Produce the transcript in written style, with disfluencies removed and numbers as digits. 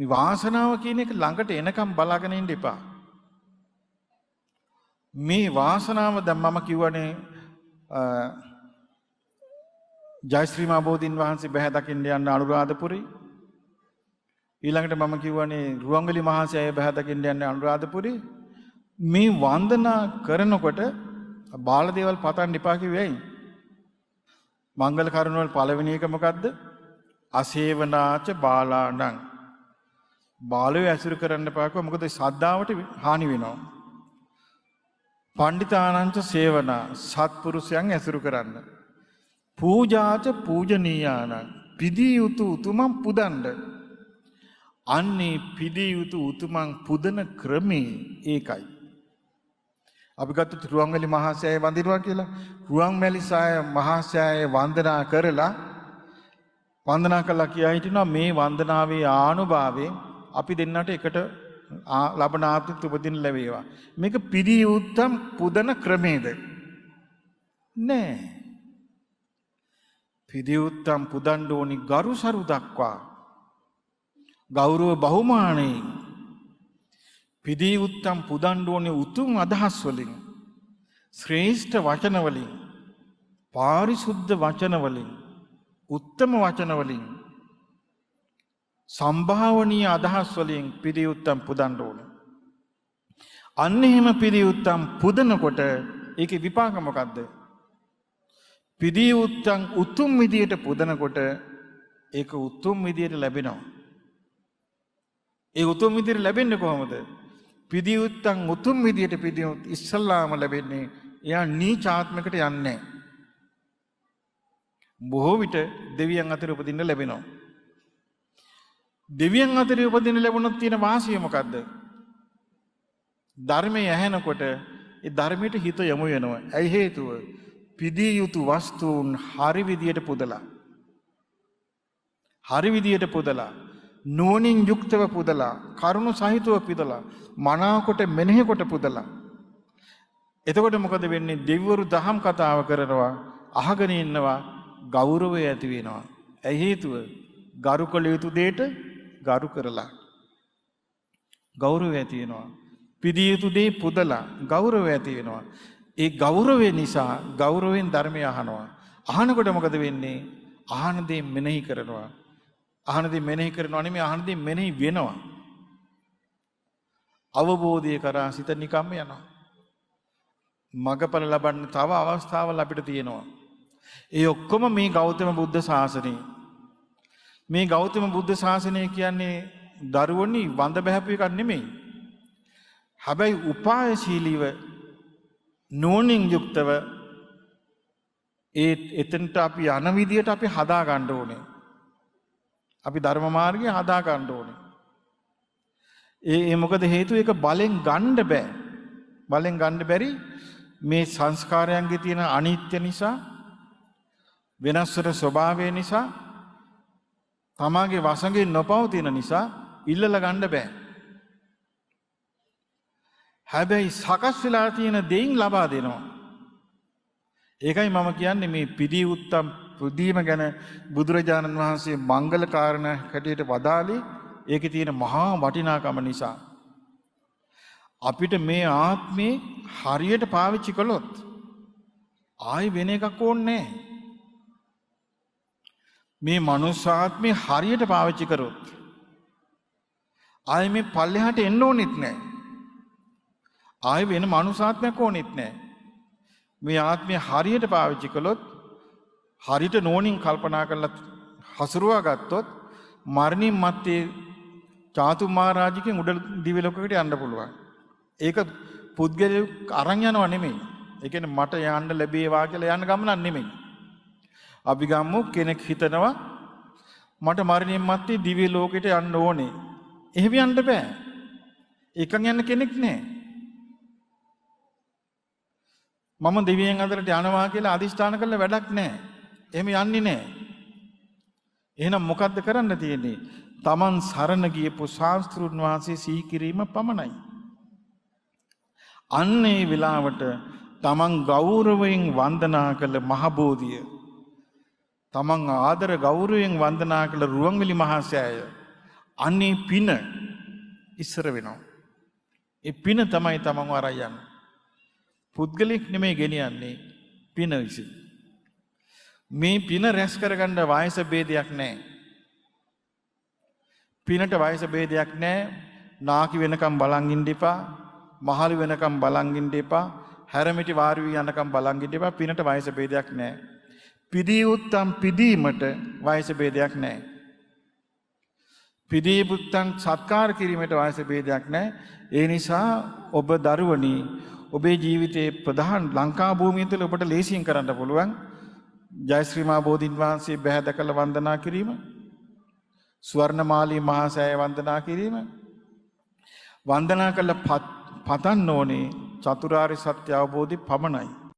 මේ වාසනාව කියන එක ළඟට එනකම් බලාගෙන ඉන්න එපා. මේ වාසනාව දැන් මම කිව්වනේ ජයශ්‍රී මා බෝධීන් වහන්සේ බැහැ දකින්න යන අනුරාධපුරේ. ඊළඟට මම කිව්වනේ රුවන්වැලි මහසෑය බැහැ දකින්න යන අනුරාධපුරේ. මේ වන්දනා කරනකොට බාලදේවල් පතන්න එපා කිව්වේයි. මංගල කරුණවල පළවෙනි එක මොකද්ද? අසේවනාච බාලාණං. බාලයෝ ඇසුරු කරන්න එපා කිව්වා. මොකද ශ්‍රද්ධාවට හානි වෙනවා. පණ්ඩිතානංච සේවනා. සත්පුරුෂයන් ඇසුරු කරන්න. පූජාච පූජනීයාණං. පිදී යුතු උතුමන් පුදන්න. අන්නේ පිදී යුතු උතුමන් පුදන ක්‍රමේ ඒකයි. අපි ගත්ත රුවන්වැලි මහසෑය වඳිනවා කියලා. රුවන්වැලි මහසෑය වන්දනා කරලා කියා හිටිනවා මේ වන්දනාවේ ආනුභාවයෙන් අපි දෙන්නට එකට ලබන ආත්මික උපදින ලැබේවා. මේක පිදී උත්තම් පුදන ක්‍රමේද? නෑ. පිදී උත්තම් පුදන්න ඕනි ගරුසරු දක්වා. ගෞරව බහුමානයෙන්. පිදී උත්තම් පුදන්න ඕනේ උතුම් අදහස් වලින්. ශ්‍රේෂ්ඨ වචන වලින්. පාරිශුද්ධ වචන වලින්. උත්තම වචන වලින්. සම්භාවනීය අදහස් වලින් පිදී උත්තම් පුදන්න ඕනේ. අන්න එහෙම පිදී උත්තම් පුදනකොට ඒකේ විපාක මොකද්ද? පිදී උත්තම් උතුම් විදියට පුදනකොට ඒක උතුම් විදියට ලැබෙනවා. ඒ උතුම් විදියට ලැබෙන්නේ කොහොමද? පිදී උත්තම් උතුම් විදියට පිදියොත් ඉස්සල්ලාම ලැබෙන්නේ එයා නීචාත්මකට යන්නේ නැහැ. බොහෝ විට දෙවියන් අතර උපදින්න ලැබෙනවා. දෙවියන් අතර උපදින්න ලැබුණොත් තියෙන වාසිය මොකද්ද? ධර්මය ඇහෙනකොට ඒ ධර්මයට හිත යොමු වෙනවා. ඇයි හේතුව? පිදී යුතු වස්තුන් හරි විදියට පුදලා. හරි විදියට පුදලා. නුවණින් යුක්තව පුදලා. කරුණ සහිතව පුදලා. මනාකොට මෙනෙහි කොට පුදලා. එතකොට මොකද වෙන්නේ? දෙවිවරු දහම් කතාව කරනවා. අහගෙන ඉන්නවා. ගෞරවය ඇති වෙනවා. ඇයි හේතුව? ගරු කළ යුතු දෙයට ගරු කරලා. ගෞරවය ඇති වෙනවා. පිදිය යුතු දේ පුදලා ගෞරවය ඇති වෙනවා. ඒ ගෞරවය නිසා ගෞරවයෙන් ධර්මය අහනවා. අහනකොට මොකද වෙන්නේ? අහන දේ මෙනෙහි කරනවා. අහන දේ මෙනෙහි කරනවා නෙමෙයි අහන දේ මෙනෙහි වෙනවා. අවබෝධය කරා සිත නිකම්ම යනවා. මගපල ලබන්න තව අවස්ථාවල් අපිට තියෙනවා. ඒ ඔක්කොම මේ ගෞතම බුද්ධ ශාසනය. මේ ගෞතම බුද්ධ ශාසනය කියන්නේ දරුවනි වඳ බහැපු එකක් නෙමෙයි. හැබැයි උපායශීලීව නෝනින් යුක්තව එතනට අපි යන විදියට අපි හදා ගන්න ඕනේ. අපි ධර්ම මාර්ගය හදා ගන්න ඕනේ. ඒ මොකද හේතුව? ඒක බලෙන් ගන්න බෑ. බලෙන් ගන්න බැරි මේ සංස්කාරයන්ගේ තියෙන අනිත්‍ය නිසා, වෙනස් වෙන ස්වභාවය නිසා, තමාගේ වසඟේ නොපවතින නිසා ඉල්ලලා ගන්න බෑ. හැබැයි සකස් වෙලා තියෙන දෙයින් ලබා දෙනවා. ඒකයි මම කියන්නේ මේ පිදී උත්තම් පුදීම ගැන බුදුරජාණන් වහන්සේ මංගල කාරණා හැටියට වදාළේ ඒකේ තියෙන මහා වටිනාකම නිසා. අපිට මේ ආත්මේ හරියට පාවිච්චි කළොත් ආයි වෙන එකක් ඕනේ නැහැ. මේ මනුස්ස ආත්මේ හරියට පාවිච්චි කරොත් ආයි මේ පල්ලෙහාට එන්න ඕනෙත් නැහැ. ආයි වෙන මනුස්ස ආත්මයක් ඕනෙත් නැහැ. මේ ආත්මය හරියට පාවිච්චි කළොත් හරියට නෝනින් කල්පනා කරලා හසුරුවා ගත්තොත් මරණින් මත්තේ චාතු මහරජකෙන් උඩ දිව්‍ය ලෝකයකට යන්න පුළුවන්. ඒක පුද්ගලයෙක් අරන් යනව නෙමෙයි. ඒ කියන්නේ මට යන්න ලැබේවා කියලා යන්න ගමනක් නෙමෙයි. අපි ගම්මු කෙනෙක් හිතනවා මට මරණින් මත්තේ දිව්‍ය ලෝකෙට යන්න ඕනේ. එහෙම යන්න බෑ. එකන් යන්න කෙනෙක් නැහැ. මම දෙවියන් අතරට යනවා කියලා අදිෂ්ඨාන කළ වැඩක් නැහැ. එහෙම යන්නේ නැහැ. එහෙනම් මොකද්ද කරන්න තියෙන්නේ? Taman සරණ ගියපු ශාස්ත්‍රුන් වහන්සේ සිහි කිරීම පමණයි. අන්නේ වෙලාවට Taman ගෞරවයෙන් වන්දනා කළ මහ බෝධිය, Taman ආදර ගෞරවයෙන් වන්දනා කළ රුවන්වැලි මහසෑය, අන්නේ පින ඉස්සර වෙනවා. ඒ පින තමයි තමන්ව අරන් යන්නේ. පුද්ගලික නෙමෙයි ගෙනියන්නේ පින විසින්. මේ පින රැස් කරගන්න වයස ભેදයක් නැහැ. පිනට වයස ભેදයක් නැහැ. නාකි වෙනකම් බලන් ඉන්න එපා. මහලු වෙනකම් බලන් ඉන්න එපා. හැරමිටි වාරු වී යනකම් බලන් ඉන්න එපා. පිනට වයස ભેදයක් නැහැ. පිදී උත්තම් පිදීමට වයස ભેදයක් නැහැ. පිදී පුත්තන් සත්කාර කිරීමට වයස ભેදයක් නැහැ. ඒ නිසා ඔබ දරුවනි ඔබේ ජීවිතයේ ප්‍රධාන ලංකා භූමිය තුළ ඔබට ලේසියෙන් කරන්න පුළුවන් ජයශ්‍රී මා බෝධීන් වහන්සේ බැහැ දැකලා වන්දනා කිරීම, ස්වර්ණමාලී මහා සෑය වන්දනා කිරීම, වන්දනා කළ පතන්න ඕනේ චතුරාර්ය සත්‍ය අවබෝධය පමණයි.